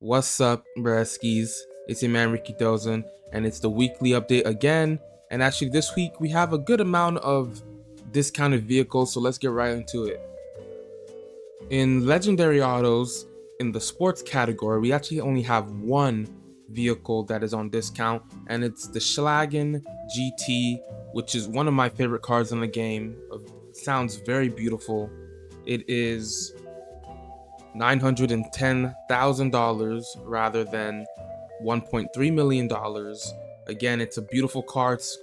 What's up, Breskies? It's your man Ricky Dozen, and it's the weekly update again. And actually, this week we have a good amount of discounted vehicles, so let's get right into it. In legendary autos, in the sports category, we actually only have one vehicle that is on discount, and it's the Schlagen GT, which is one of my favorite cars in the game. It sounds very beautiful. It is $910,000 rather than $1.3 million. Again, it's a beautiful car. It's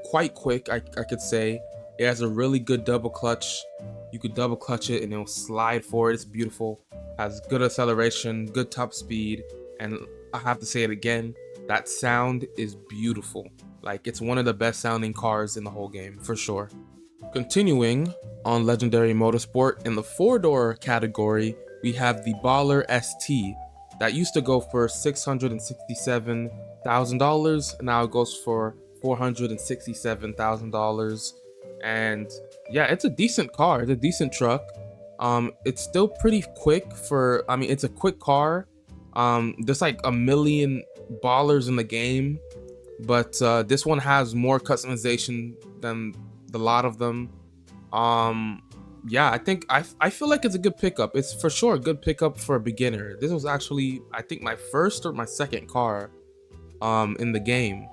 quite quick, I could say. It has a really good double clutch. You could double clutch it and it'll slide forward. It's beautiful. Has good acceleration, good top speed, and I have to say it again, that sound is beautiful. Like, it's one of the best sounding cars in the whole game, for sure. Continuing on Legendary Motorsport, in the four-door category, we have the Baller ST that used to go for $667,000. Now it goes for $467,000. And yeah, it's a decent car. It's a decent truck. It's still pretty quick for, it's a quick car. There's like a million ballers in the game, but this one has more customization than a lot of them. Yeah, I feel like it's a good pickup. It's for sure a good pickup for a beginner. This was actually, I think, my first or my second car in the game.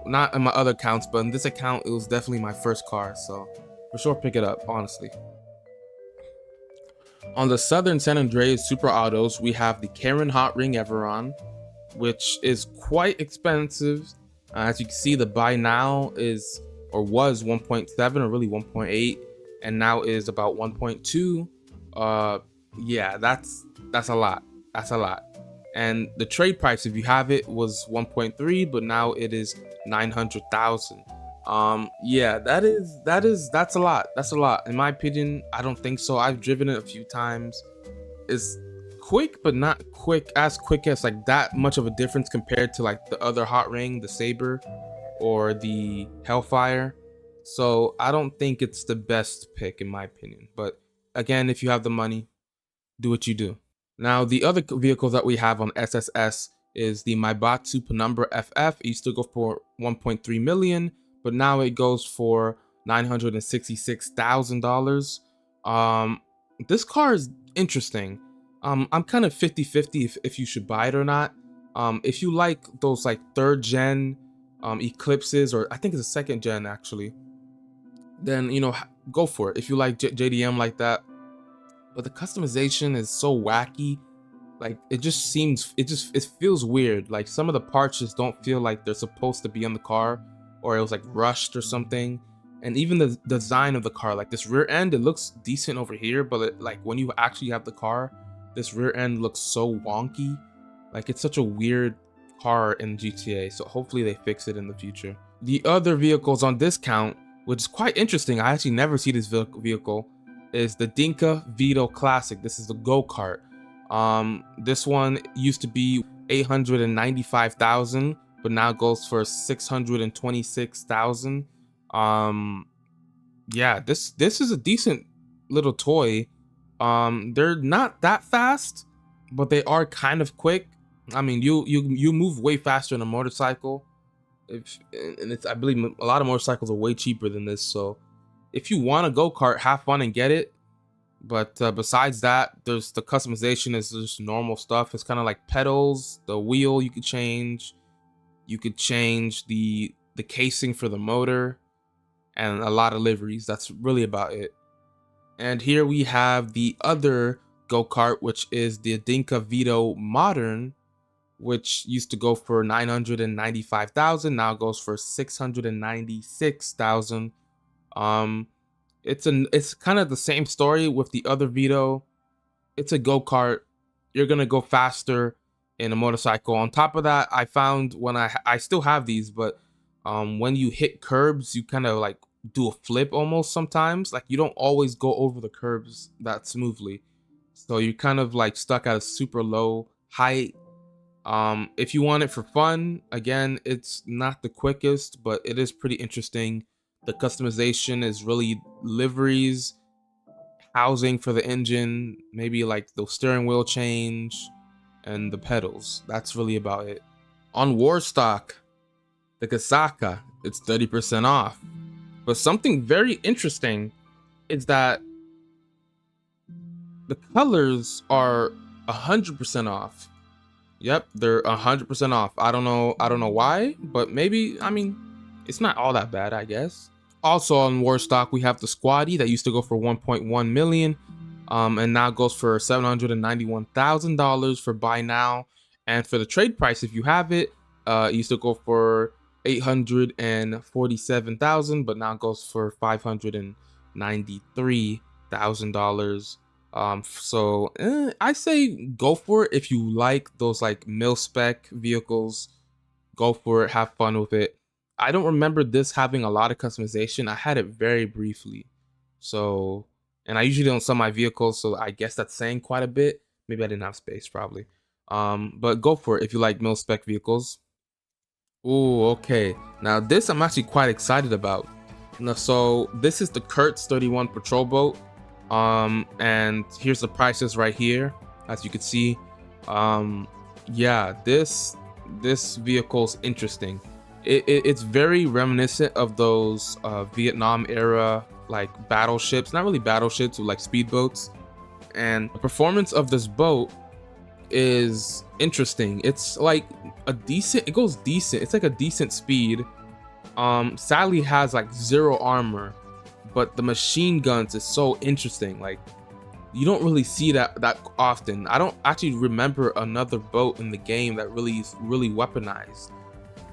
Not in my other accounts, but in this account it was definitely my first car, so for sure pick it up, honestly. On the Southern San Andreas Super Autos, we have the Karen Hot Ring Everon, which is quite expensive. As you can see, the buy now is, or was, 1.7 or really 1.8, and now is about 1.2. Yeah, that's a lot. That's a lot. And the trade price, if you have it, was 1.3, but now it is 900,000. Yeah, that's a lot. That's a lot. In my opinion, I don't think so. I've driven it a few times. It's quick, but not as quick as like that much of a difference compared to like the other hot ring, the Saber or the Hellfire. So I don't think it's the best pick in my opinion. But again, if you have the money, do what you do. Now, the other vehicle that we have on SSS is the Maibatsu Penumbra FF. It used to go for 1.3 million, but now it goes for $966,000. This car is interesting. I'm kind of 50-50 if you should buy it or not. If you like those like third gen Eclipses, or I think it's a second gen actually, then go for it. If you like JDM like that, but the customization is so wacky. Like, it feels weird. Like, some of the parts just don't feel like they're supposed to be on the car, or it was like rushed or something. And even the design of the car, like this rear end, it looks decent over here, but like when you actually have the car, this rear end looks so wonky. Like, it's such a weird car in GTA, so hopefully they fix it in the future. The other vehicles on discount, which is quite interesting, I actually never see this vehicle, is the Dinka Vito Classic. This is the go-kart. This one used to be 895,000, but now goes for 626,000. Yeah, this is a decent little toy. They're not that fast, but they are kind of quick. I mean, you move way faster than a motorcycle. I believe a lot of motorcycles are way cheaper than this, so if you want a go-kart, have fun and get it. But besides that, there's the customization is just normal stuff. It's kind of like pedals, the wheel you could change. You could change the casing for the motor, and a lot of liveries. That's really about it. And here we have the other go-kart, which is the Dinka Vito Modern, which used to go for 995,000, now goes for 696,000. It's kind of the same story with the other Vito. It's a go-kart. You're gonna go faster in a motorcycle. On top of that, I found when I still have these, but when you hit curbs, you kind of like do a flip almost sometimes. Like, you don't always go over the curbs that smoothly, so you're kind of like stuck at a super low height. If you want it for fun, again, it's not the quickest, but it is pretty interesting. The customization is really liveries, housing for the engine, maybe like the steering wheel change, and the pedals. That's really about it. On Warstock, the Kasaka, it's 30% off. But something very interesting is that the colors are 100% off. Yep, they're 100% off. I don't know why, but maybe, I mean, it's not all that bad, I guess. Also on Warstock, we have the Squatty that used to go for 1.1 million, and now goes for $791,000 for buy now. And for the trade price, if you have it, it used to go for 847,000, but now goes for $593,000. I say go for it if you like those like mil spec vehicles. Go for it, have fun with it. I don't remember this having a lot of customization. I had it very briefly. So, and I usually don't sell my vehicles, so I guess that's saying quite a bit. Maybe I didn't have space, probably. But go for it if you like mil spec vehicles. Ooh, okay. Now this I'm actually quite excited about. Now, so this is the Kurtz 31 patrol boat. And here's the prices right here, as you can see. Yeah, this vehicle's interesting. It's very reminiscent of those Vietnam era like battleships, not really battleships, but like speedboats. And the performance of this boat is interesting. It's like a decent, it goes decent. It's like a decent speed. Sadly has like 0 armor, but the machine guns is so interesting. Like, you don't really see that often. I don't actually remember another boat in the game that really is really weaponized.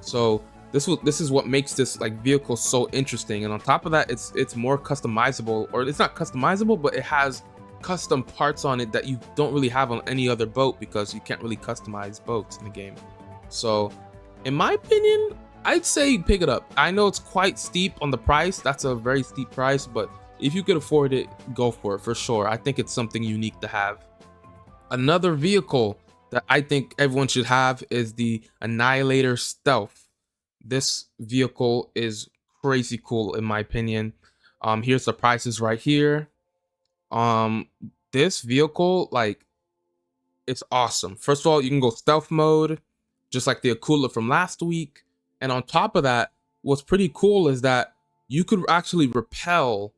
So this is what makes this like vehicle so interesting. And on top of that, it's more customizable, or it's not customizable, but it has custom parts on it that you don't really have on any other boat, because you can't really customize boats in the game. So in my opinion, I'd say pick it up. I know it's quite steep on the price. That's a very steep price, but if you could afford it, go for it for sure. I think it's something unique to have. Another vehicle that I think everyone should have is the Annihilator Stealth. This vehicle is crazy cool in my opinion. Here's the prices right here. This vehicle, like, it's awesome. First of all, you can go stealth mode, just like the Akula from last week. And on top of that, what's pretty cool is that you could actually rappel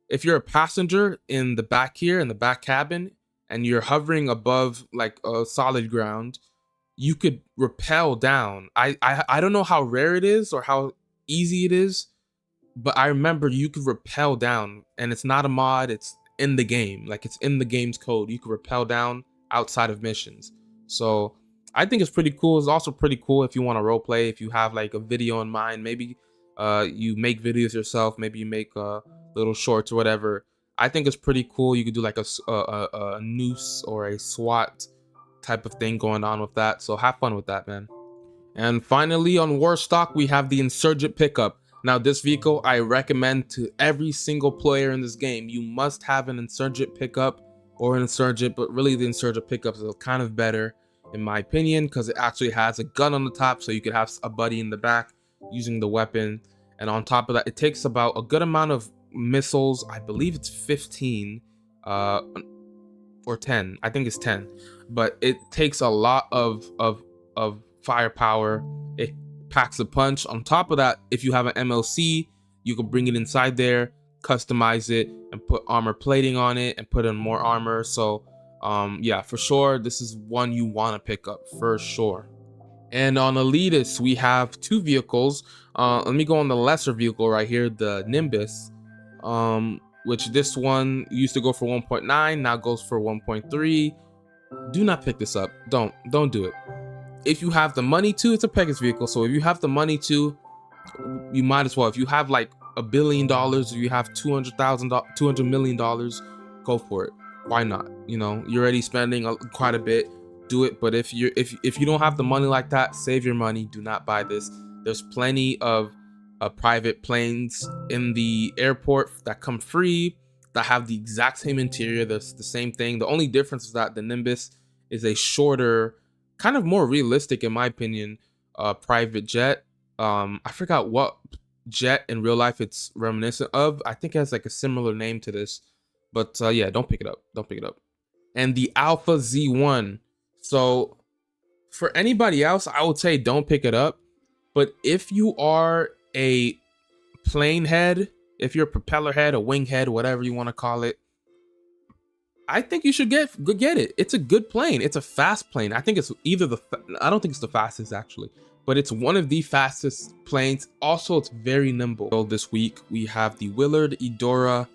if you're a passenger in the back here, in the back cabin, and you're hovering above like a solid ground. You could rappel down. I don't know how rare it is or how easy it is, but I remember you could rappel down, and it's not a mod, it's in the game. Like, it's in the game's code. You could rappel down outside of missions. So I think it's pretty cool. It's also pretty cool if you want to role play, if you have like a video in mind. Maybe you make videos yourself, maybe you make little shorts or whatever. I think it's pretty cool. You could do like a noose or a SWAT type of thing going on with that. So have fun with that, man. And finally, on Warstock, we have the Insurgent pickup. Now, this vehicle I recommend to every single player in this game. You must have an Insurgent pickup or an Insurgent, but really the Insurgent pickups is kind of better in my opinion, because it actually has a gun on the top, so you could have a buddy in the back using the weapon. And on top of that, it takes about a good amount of missiles. I believe it's 15 or 10. I think it's 10, but it takes a lot of firepower. It packs a punch. On top of that, if you have an MLC, you can bring it inside there, customize it, and put armor plating on it and put in more armor. So yeah, for sure, this is one you want to pick up for sure. And on Elitist, we have 2 vehicles. Let me go on the lesser vehicle right here, the Nimbus, which this one used to go for 1.9, now goes for 1.3. Do not pick this up. Don't do it. If you have the money to, it's a Pegasus vehicle, so if you have the money to, you might as well. If you have like $1 billion, or you have $200 million, go for it. Why not? You know, you're already spending quite a bit. Do it. But if you don't have the money like that, save your money. Do not buy this. There's plenty of private planes in the airport that come free, that have the exact same interior. That's the same thing. The only difference is that the Nimbus is a shorter, kind of more realistic, in my opinion, private jet. I forgot what jet in real life it's reminiscent of. I think it has like a similar name to this, but yeah, don't pick it up. Don't pick it up. And the Alpha Z1. So For anybody else, I would say don't pick it up. But if you are a plane head, if you're a propeller head, a wing head, whatever you want to call it, I think you should get it. It's a good plane. It's a fast plane. I think it's either I don't think it's the fastest actually, but it's one of the fastest planes. Also, it's very nimble. So this week we have the Willard Eudora,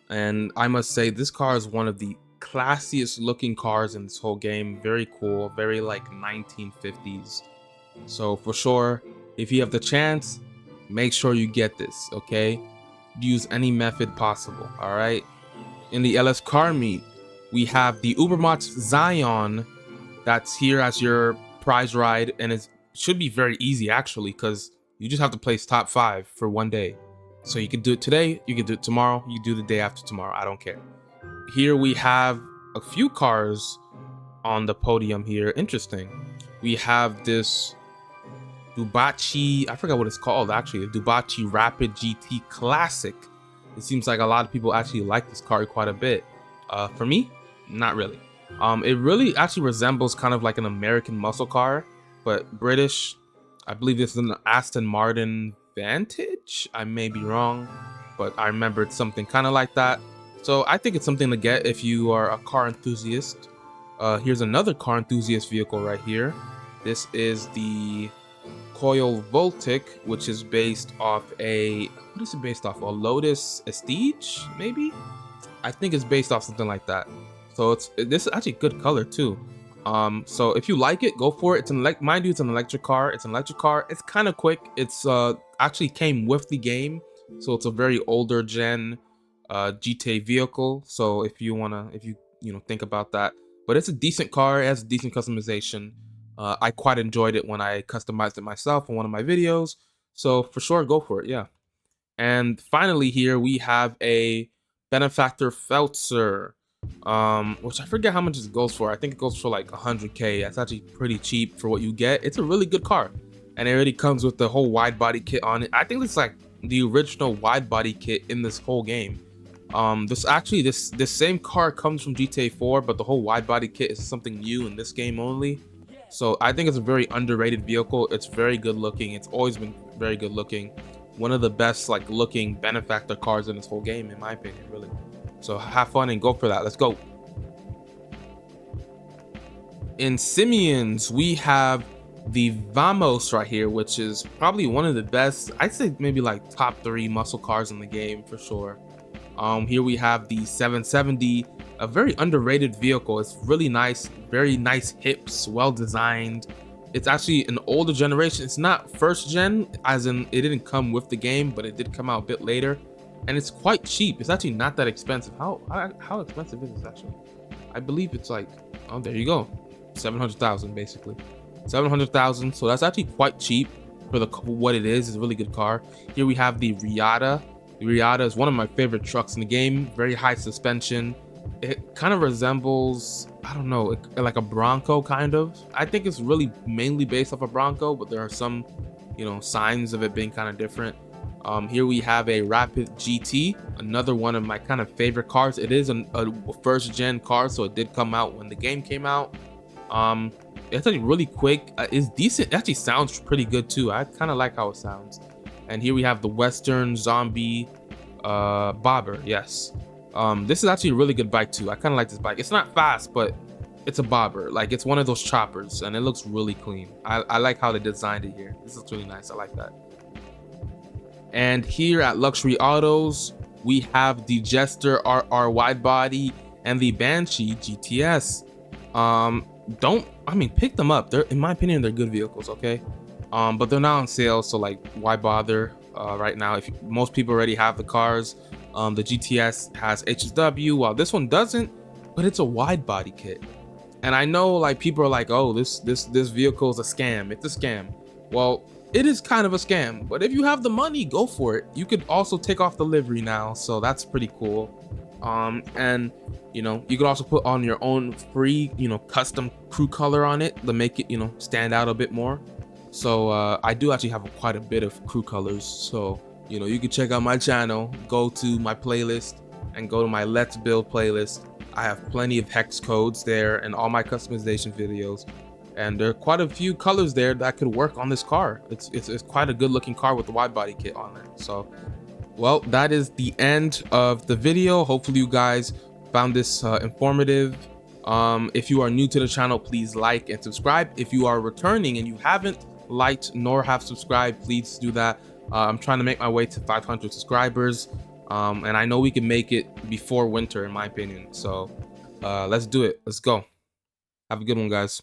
and I must say this car is one of the classiest looking cars in this whole game. Very cool, very like 1950s. So for sure, if you have the chance, make sure you get this, okay? Use any method possible, all right? In the LS car meet, we have the Ubermacht Zion that's here as your prize ride, and it should be very easy actually, because you just have to place top 5 for one day. So you can do it today, you can do it tomorrow, you can do the day after tomorrow, I don't care. Here we have a few cars on the podium here. Interesting. We have this Dubachi, I forgot what it's called actually, the Dubachi Rapid GT Classic. It seems like a lot of people actually like this car quite a bit. For me, not really. It really actually resembles kind of like an American muscle car, but British. I believe this is an Aston Martin Vantage. I may be wrong, but I remember it's something kind of like that. So I think it's something to get if you are a car enthusiast. Here's another car enthusiast vehicle right here. This is the Coil Voltic, which is based off a, what is it based off? A Lotus Estige, maybe? I think it's based off something like that. So this is actually good color too. So if you like it, go for it. It's an mind you, it's an electric car. It's an electric car. It's kind of quick. It's actually came with the game, so it's a very older gen GTA vehicle. So if you think about that, but it's a decent car. It has decent customization. I quite enjoyed it when I customized it myself in one of my videos. So for sure, go for it. Yeah. And finally, here we have a Benefactor Feltzer, which I forget how much it goes for. I think it goes for like 100K. That's actually pretty cheap for what you get. It's a really good car, and it already comes with the whole wide body kit on it. I think it's like the original wide body kit in this whole game. This same car comes from GTA 4, but the whole wide body kit is something new in this game only. So I think it's a very underrated vehicle. It's very good looking. It's always been very good looking. One of the best like looking Benefactor cars in this whole game, in my opinion, really. So have fun and go for that. Let's go. In Simeon's, we have the Vamos right here, which is probably one of the best, I'd say maybe like top 3 muscle cars in the game for sure. Here we have the 770, a very underrated vehicle. It's really nice, very nice hips, well designed. It's actually an older generation. It's not first gen, as in it didn't come with the game, but it did come out a bit later, and it's quite cheap. It's actually not that expensive. How expensive is this actually? I believe it's like, oh, there you go, 700,000 basically, 700,000. So that's actually quite cheap for what it is. It's a really good car. Here we have the Riata. The Riata is one of my favorite trucks in the game. Very high suspension. It kind of resembles, I don't know, like a Bronco kind of. I think it's really mainly based off a Bronco, but there are some, signs of it being kind of different. Here we have a Rapid GT, another one of my kind of favorite cars. It is a first gen car, so it did come out when the game came out. It's actually really quick. It's decent. It actually sounds pretty good too. I kind of like how it sounds. And here we have the Western Zombie Bobber. Yes. This is actually a really good bike too. I kind of like this bike. It's not fast, but it's a bobber. Like, it's one of those choppers, and it looks really clean. I like how they designed it here. This looks really nice. I like that. And here at Luxury Autos, we have the Jester RR wide body and the Banshee GTS. Pick them up. In my opinion, they're good vehicles, okay? But they're not on sale, so like, why bother right now? Most people already have the cars. The GTS has HSW, while this one doesn't, but it's a wide body kit. And I know like people are like, oh, this vehicle is a scam. It's a scam. Well, it is kind of a scam, but if you have the money, go for it. You could also take off the livery now, so that's pretty cool. And you could also put on your own free, custom crew color on it to make it, stand out a bit more. So I do actually have quite a bit of crew colors, so you can check out my channel, go to my playlist, and go to my Let's Build playlist. I have plenty of hex codes there and all my customization videos. and there are quite a few colors there that could work on this car. It's quite a good looking car with the wide body kit on it. So, well, that is the end of the video. Hopefully you guys found this informative. If you are new to the channel, please like and subscribe. If you are returning and you haven't liked nor have subscribed, please do that. I'm trying to make my way to 500 subscribers, and I know we can make it before winter, in my opinion. So let's do it. Let's go. Have a good one, guys.